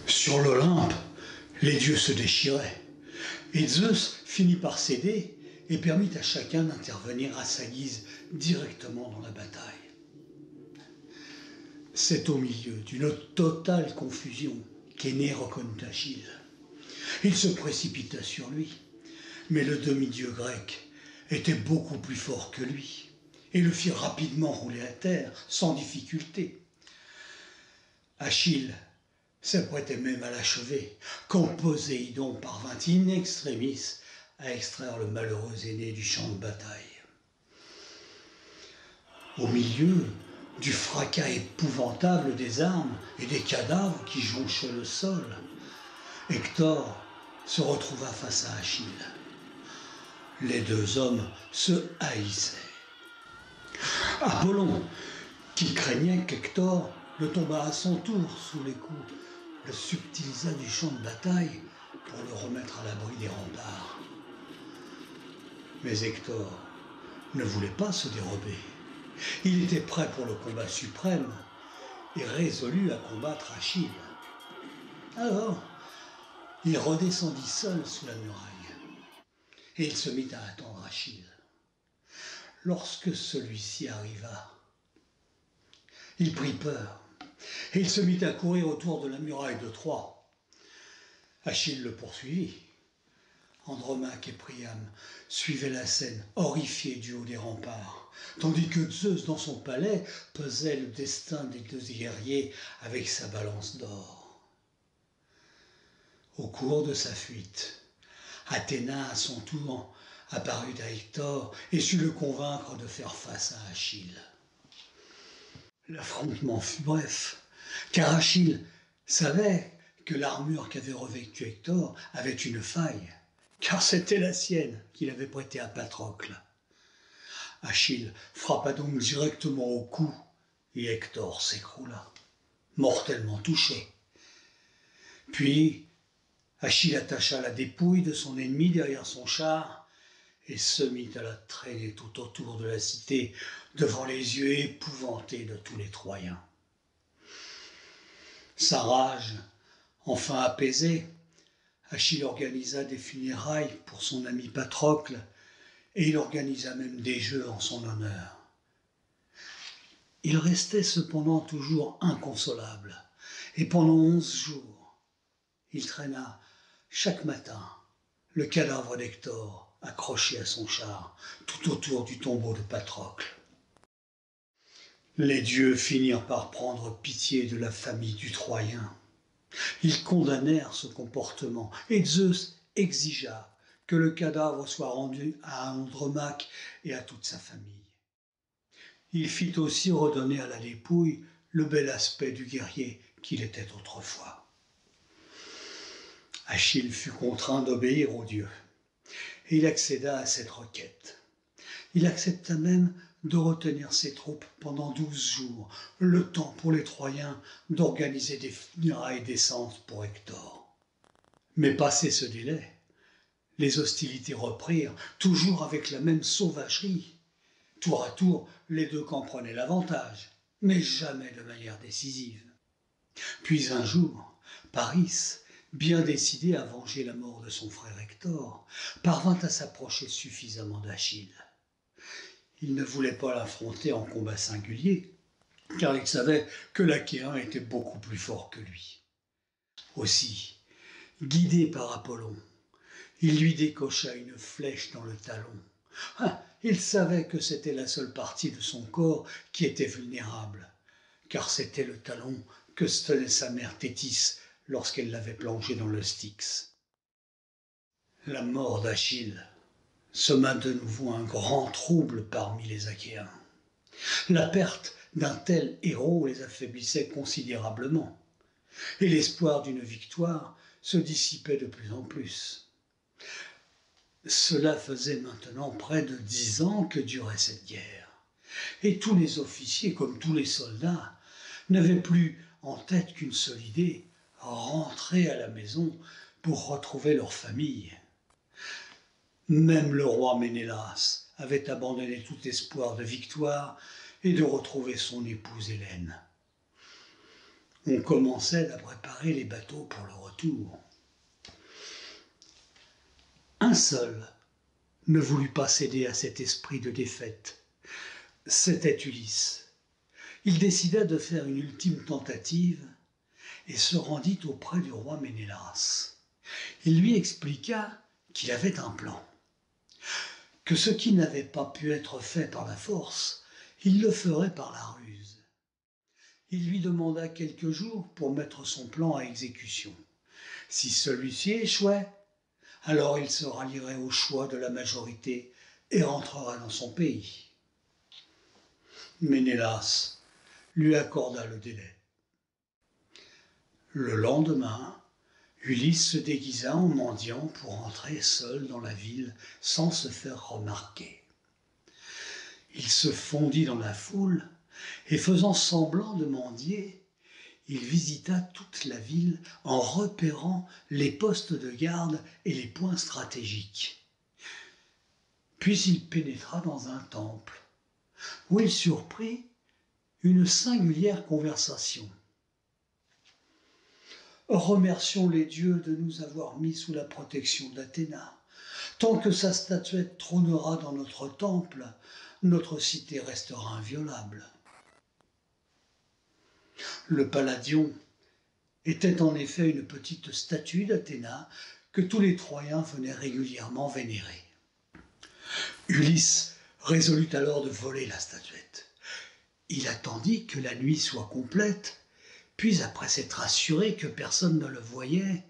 Sur l'Olympe, les dieux se déchiraient, et Zeus finit par céder et permit à chacun d'intervenir à sa guise directement dans la bataille. C'est au milieu d'une totale confusion qu'Énée reconnut Achille. Il se précipita sur lui, mais le demi-dieu grec était beaucoup plus fort que lui et le fit rapidement rouler à terre sans difficulté. Achille s'apprêtait même à l'achever quand Poséidon parvint in extremis à extraire le malheureux Énée du champ de bataille. Au milieu du fracas épouvantable des armes et des cadavres qui jonchaient le sol, Hector se retrouva face à Achille. Les deux hommes se haïssaient. Apollon, qui craignait qu'Hector ne tombât à son tour sous les coups, le subtilisa du champ de bataille pour le remettre à l'abri des remparts. Mais Hector ne voulait pas se dérober. Il était prêt pour le combat suprême et résolu à combattre Achille. Alors, il redescendit seul sous la muraille et il se mit à attendre Achille. Lorsque celui-ci arriva, il prit peur et il se mit à courir autour de la muraille de Troie. Achille le poursuivit. Andromaque et Priam suivaient la scène, horrifiés du haut des remparts, tandis que Zeus, dans son palais, pesait le destin des deux guerriers avec sa balance d'or. Au cours de sa fuite, Athéna, à son tour, apparut à Hector et sut le convaincre de faire face à Achille. L'affrontement fut bref, car Achille savait que l'armure qu'avait revêtue Hector avait une faille, car c'était la sienne qu'il avait prêtée à Patrocle. Achille frappa donc directement au cou et Hector s'écroula, mortellement touché. Puis Achille attacha la dépouille de son ennemi derrière son char et se mit à la traîner tout autour de la cité devant les yeux épouvantés de tous les Troyens. Sa rage enfin apaisée, Achille organisa des funérailles pour son ami Patrocle et il organisa même des jeux en son honneur. Il restait cependant toujours inconsolable et pendant 11 jours, il traîna chaque matin le cadavre d'Hector accroché à son char tout autour du tombeau de Patrocle. Les dieux finirent par prendre pitié de la famille du Troyen. Ils condamnèrent ce comportement et Zeus exigea que le cadavre soit rendu à Andromaque et à toute sa famille. Il fit aussi redonner à la dépouille le bel aspect du guerrier qu'il était autrefois. Achille fut contraint d'obéir aux dieux et il accéda à cette requête. Il accepta même de retenir ses troupes pendant 12 jours, le temps pour les Troyens d'organiser des funérailles décentes pour Hector. Mais passé ce délai, les hostilités reprirent, toujours avec la même sauvagerie. Tour à tour, les deux camps prenaient l'avantage, mais jamais de manière décisive. Puis un jour, Paris, bien décidé à venger la mort de son frère Hector, parvint à s'approcher suffisamment d'Achille. Il ne voulait pas l'affronter en combat singulier, car il savait que l'Achéen était beaucoup plus fort que lui. Aussi, guidé par Apollon, il lui décocha une flèche dans le talon. Il savait que c'était la seule partie de son corps qui était vulnérable, car c'était le talon que tenait sa mère Thétis lorsqu'elle l'avait plongé dans le Styx. La mort d'Achille sema de nouveau un grand trouble parmi les Achéens. La perte d'un tel héros les affaiblissait considérablement, et l'espoir d'une victoire se dissipait de plus en plus. Cela faisait maintenant près de 10 ans que durait cette guerre, et tous les officiers, comme tous les soldats, n'avaient plus en tête qu'une seule idée, rentrer à la maison pour retrouver leur famille. Même le roi Ménélas avait abandonné tout espoir de victoire et de retrouver son épouse Hélène. On commençait à préparer les bateaux pour le retour. Un seul ne voulut pas céder à cet esprit de défaite. C'était Ulysse. Il décida de faire une ultime tentative et se rendit auprès du roi Ménélas. Il lui expliqua qu'il avait un plan, que ce qui n'avait pas pu être fait par la force, il le ferait par la ruse. Il lui demanda quelques jours pour mettre son plan à exécution. Si celui-ci échouait, alors il se rallierait au choix de la majorité et rentrera dans son pays. Ménélas lui accorda le délai. Le lendemain, Ulysse se déguisa en mendiant pour entrer seul dans la ville sans se faire remarquer. Il se fondit dans la foule et faisant semblant de mendier, il visita toute la ville en repérant les postes de garde et les points stratégiques. Puis il pénétra dans un temple où il surprit une singulière conversation. Remercions les dieux de nous avoir mis sous la protection d'Athéna. Tant que sa statuette trônera dans notre temple, notre cité restera inviolable. Le Palladion était en effet une petite statue d'Athéna que tous les Troyens venaient régulièrement vénérer. Ulysse résolut alors de voler la statuette. Il attendit que la nuit soit complète, puis après s'être assuré que personne ne le voyait,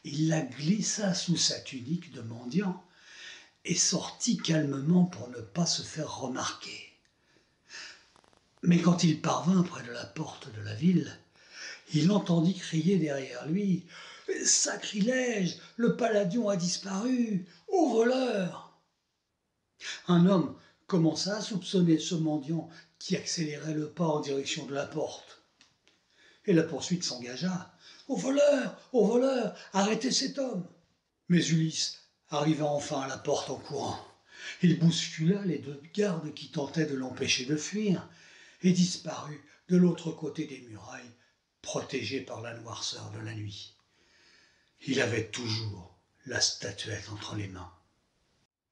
il la glissa sous sa tunique de mendiant et sortit calmement pour ne pas se faire remarquer. Mais quand il parvint près de la porte de la ville, il entendit crier derrière lui « Sacrilège, le Palladion a disparu, ouvre-leur !» Un homme commença à soupçonner ce mendiant qui accélérait le pas en direction de la porte. Et la poursuite s'engagea. « Au voleur, arrêtez cet homme !» Mais Ulysse arriva enfin à la porte en courant. Il bouscula les deux gardes qui tentaient de l'empêcher de fuir et disparut de l'autre côté des murailles, protégé par la noirceur de la nuit. Il avait toujours la statuette entre les mains.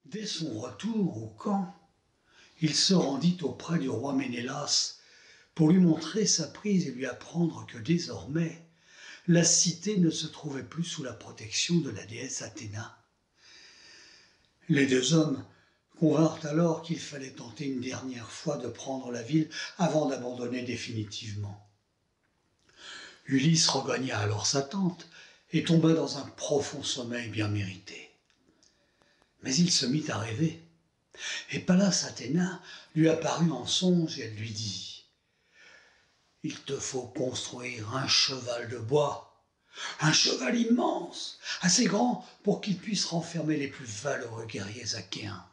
Dès son retour au camp, il se rendit auprès du roi Ménélas pour lui montrer sa prise et lui apprendre que désormais, la cité ne se trouvait plus sous la protection de la déesse Athéna. Les deux hommes convinrent alors qu'il fallait tenter une dernière fois de prendre la ville avant d'abandonner définitivement. Ulysse regagna alors sa tente et tomba dans un profond sommeil bien mérité. Mais il se mit à rêver, et Pallas Athéna lui apparut en songe et elle lui dit « Il te faut construire un cheval de bois, un cheval immense, assez grand pour qu'il puisse renfermer les plus valeureux guerriers achéens. »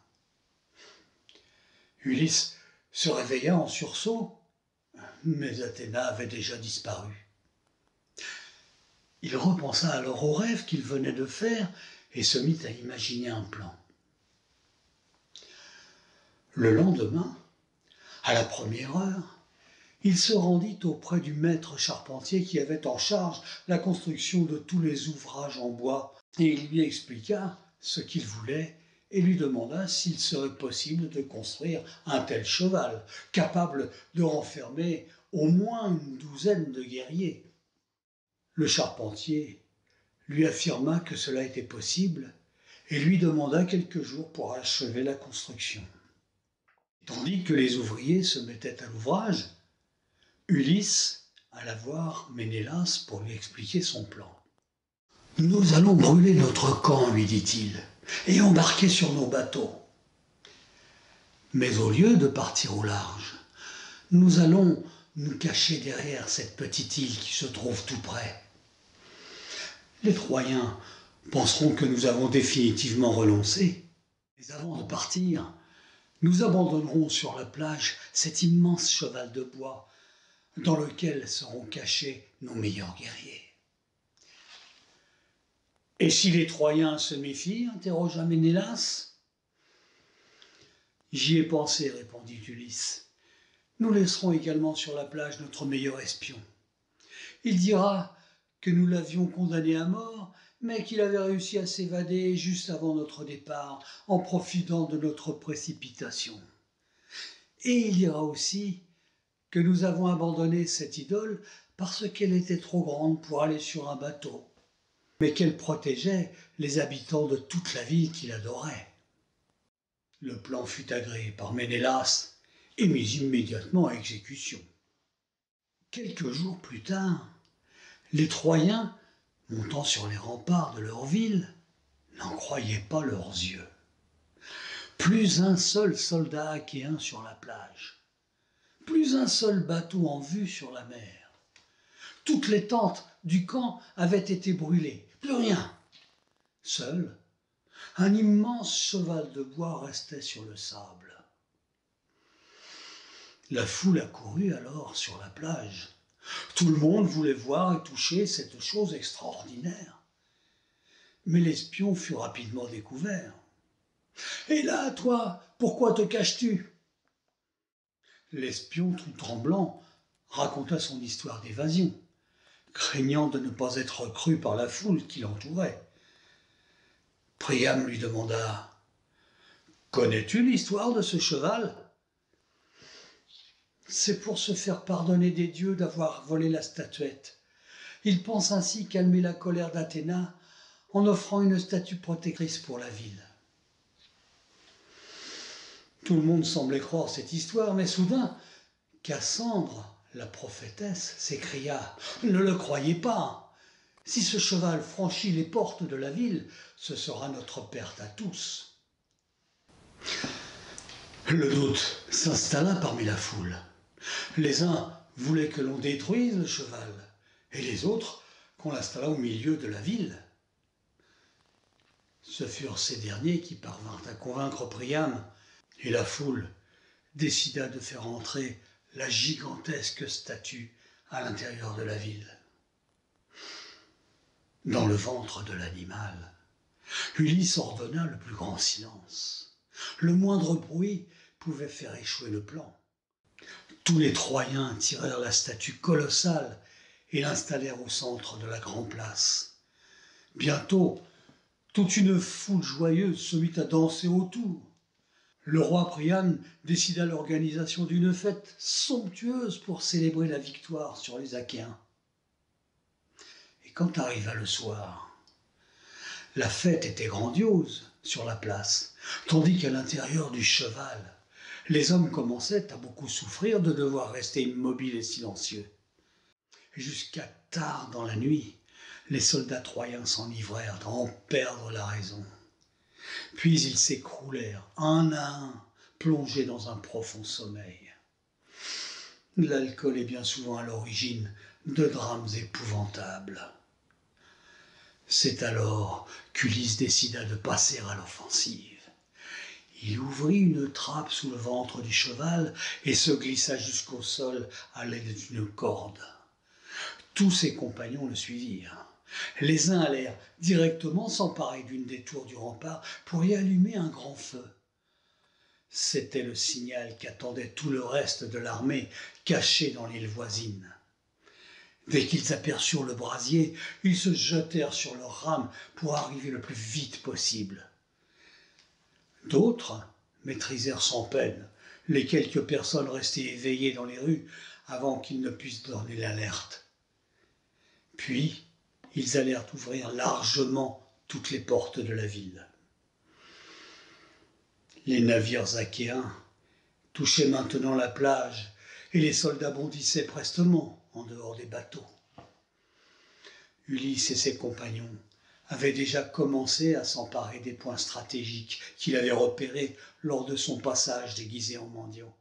Ulysse se réveilla en sursaut, mais Athéna avait déjà disparu. Il repensa alors au rêve qu'il venait de faire et se mit à imaginer un plan. Le lendemain, à la première heure, il se rendit auprès du maître charpentier qui avait en charge la construction de tous les ouvrages en bois et il lui expliqua ce qu'il voulait et lui demanda s'il serait possible de construire un tel cheval, capable de renfermer au moins une douzaine de guerriers. Le charpentier lui affirma que cela était possible et lui demanda quelques jours pour achever la construction. Tandis que les ouvriers se mettaient à l'ouvrage, Ulysse alla voir Ménélas pour lui expliquer son plan. « Nous allons brûler notre camp, lui dit-il, et embarquer sur nos bateaux. Mais au lieu de partir au large, nous allons nous cacher derrière cette petite île qui se trouve tout près. Les Troyens penseront que nous avons définitivement renoncé. Mais avant de partir, nous abandonnerons sur la plage cet immense cheval de bois dans lequel seront cachés nos meilleurs guerriers. » Et si les Troyens se méfient, interrogea Ménélas. J'y ai pensé, répondit Ulysse. Nous laisserons également sur la plage notre meilleur espion. Il dira que nous l'avions condamné à mort, mais qu'il avait réussi à s'évader juste avant notre départ, en profitant de notre précipitation. Et il dira aussi que nous avons abandonné cette idole parce qu'elle était trop grande pour aller sur un bateau, mais qu'elle protégeait les habitants de toute la ville qu'il adorait. Le plan fut agréé par Ménélas et mis immédiatement à exécution. Quelques jours plus tard, les Troyens, montant sur les remparts de leur ville, n'en croyaient pas leurs yeux. Plus un seul soldat achéen sur la plage, plus un seul bateau en vue sur la mer. Toutes les tentes du camp avaient été brûlées, plus rien. Seul, un immense cheval de bois restait sur le sable. La foule accourut alors sur la plage. Tout le monde voulait voir et toucher cette chose extraordinaire. Mais l'espion fut rapidement découvert. « Et là, toi, pourquoi te caches-tu » L'espion, tout tremblant, raconta son histoire d'évasion, craignant de ne pas être cru par la foule qui l'entourait. Priam lui demanda « Connais-tu l'histoire de ce cheval ?» C'est pour se faire pardonner des dieux d'avoir volé la statuette. Il pense ainsi calmer la colère d'Athéna en offrant une statue protectrice pour la ville. Tout le monde semblait croire cette histoire, mais soudain, Cassandre, la prophétesse, s'écria « Ne le croyez pas! Si ce cheval franchit les portes de la ville, ce sera notre perte à tous. » Le doute s'installa parmi la foule. Les uns voulaient que l'on détruise le cheval, et les autres qu'on l'installât au milieu de la ville. Ce furent ces derniers qui parvinrent à convaincre Priam, et la foule décida de faire entrer la gigantesque statue à l'intérieur de la ville. Dans le ventre de l'animal, Ulysse ordonna le plus grand silence. Le moindre bruit pouvait faire échouer le plan. Tous les Troyens tirèrent la statue colossale et l'installèrent au centre de la grande place. Bientôt, toute une foule joyeuse se mit à danser autour. Le roi Priam décida l'organisation d'une fête somptueuse pour célébrer la victoire sur les Achéens. Et quand arriva le soir, la fête était grandiose sur la place, tandis qu'à l'intérieur du cheval, les hommes commençaient à beaucoup souffrir de devoir rester immobiles et silencieux. Jusqu'à tard dans la nuit, les soldats troyens s'enivrèrent à en perdre la raison. Puis ils s'écroulèrent, un à un, plongés dans un profond sommeil. L'alcool est bien souvent à l'origine de drames épouvantables. C'est alors qu'Ulysse décida de passer à l'offensive. Il ouvrit une trappe sous le ventre du cheval et se glissa jusqu'au sol à l'aide d'une corde. Tous ses compagnons le suivirent. Les uns allèrent directement s'emparer d'une des tours du rempart pour y allumer un grand feu. C'était le signal qu'attendait tout le reste de l'armée cachée dans l'île voisine. Dès qu'ils aperçurent le brasier, ils se jetèrent sur leurs rames pour arriver le plus vite possible. D'autres maîtrisèrent sans peine les quelques personnes restées éveillées dans les rues avant qu'ils ne puissent donner l'alerte. Puis, ils allèrent ouvrir largement toutes les portes de la ville. Les navires achéens touchaient maintenant la plage et les soldats bondissaient prestement en dehors des bateaux. Ulysse et ses compagnons avaient déjà commencé à s'emparer des points stratégiques qu'il avait repérés lors de son passage déguisé en mendiant.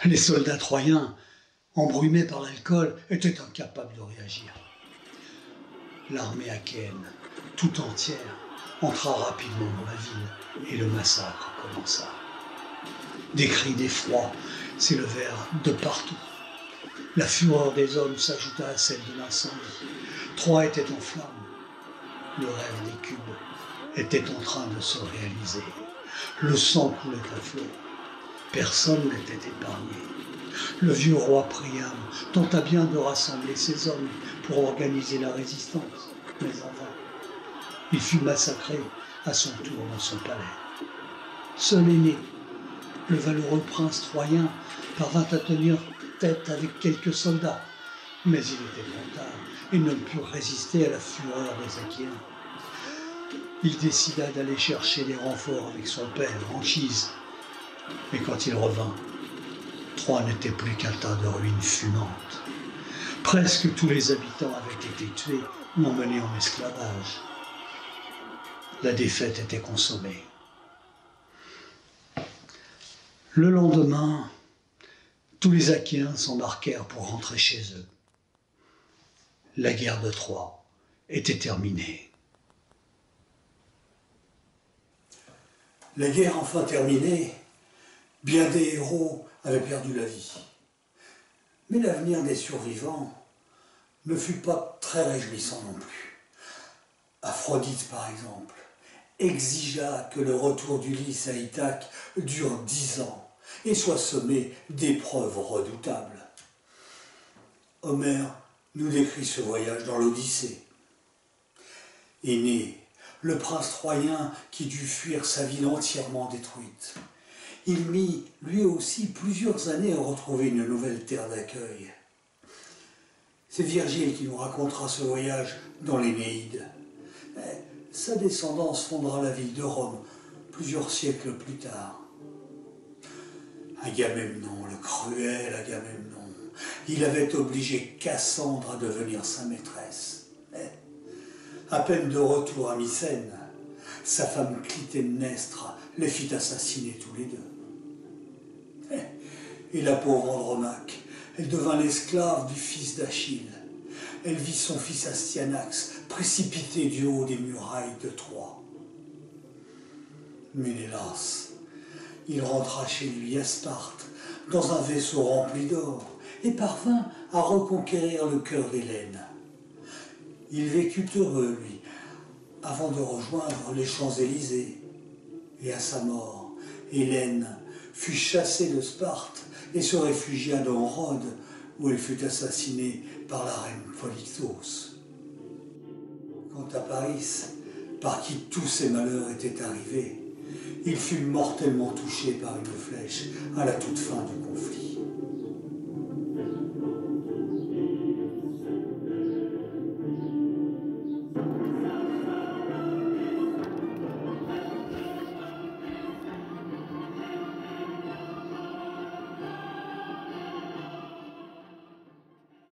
Les soldats troyens, embrumés par l'alcool, étaient incapables de réagir. L'armée achéenne, tout entière, entra rapidement dans la ville et le massacre commença. Des cris d'effroi s'élevèrent de partout. La fureur des hommes s'ajouta à celle de l'incendie. Troie était en flammes. Le rêve des cubes était en train de se réaliser. Le sang coulait à flot. Personne n'était épargné. Le vieux roi Priam tenta bien de rassembler ses hommes pour organiser la résistance, mais en vain. Il fut massacré à son tour dans son palais. Seul aîné, le valeureux prince troyen parvint à tenir tête avec quelques soldats, mais il était trop tard et ne put résister à la fureur des Achéens. Il décida d'aller chercher des renforts avec son père, Anchise, mais quand il revint, Troie n'était plus qu'un tas de ruines fumantes. Presque tous les habitants avaient été tués ou emmenés en esclavage. La défaite était consommée. Le lendemain, tous les Achéens s'embarquèrent pour rentrer chez eux. La guerre de Troie était terminée. La guerre enfin terminée, bien des héros avaient perdu la vie. Mais l'avenir des survivants ne fut pas très réjouissant non plus. Aphrodite, par exemple, exigea que le retour d'Ulysse à Ithaque dure 10 ans et soit semé d'épreuves redoutables. Homère nous décrit ce voyage dans l'Odyssée. Énée, le prince troyen qui dut fuir sa ville entièrement détruite. Il mit lui aussi plusieurs années à retrouver une nouvelle terre d'accueil. C'est Virgile qui nous racontera ce voyage dans l'Énéide. Sa descendance fondera la ville de Rome plusieurs siècles plus tard. Agamemnon, le cruel Agamemnon, il avait obligé Cassandre à devenir sa maîtresse. À peine de retour à Mycène, sa femme Clytemnestre les fit assassiner tous les deux. Et la pauvre Andromaque, elle devint l'esclave du fils d'Achille. Elle vit son fils Astyanax précipité du haut des murailles de Troie. Mais hélas, il rentra chez lui à Sparte, dans un vaisseau rempli d'or, et parvint à reconquérir le cœur d'Hélène. Il vécut heureux, lui, avant de rejoindre les Champs-Élysées. Et à sa mort, Hélène fut chassée de Sparte et se réfugia dans Rhodes, où elle fut assassinée par la reine Polyctos. Quant à Paris, par qui tous ces malheurs étaient arrivés, il fut mortellement touché par une flèche à la toute fin du conflit.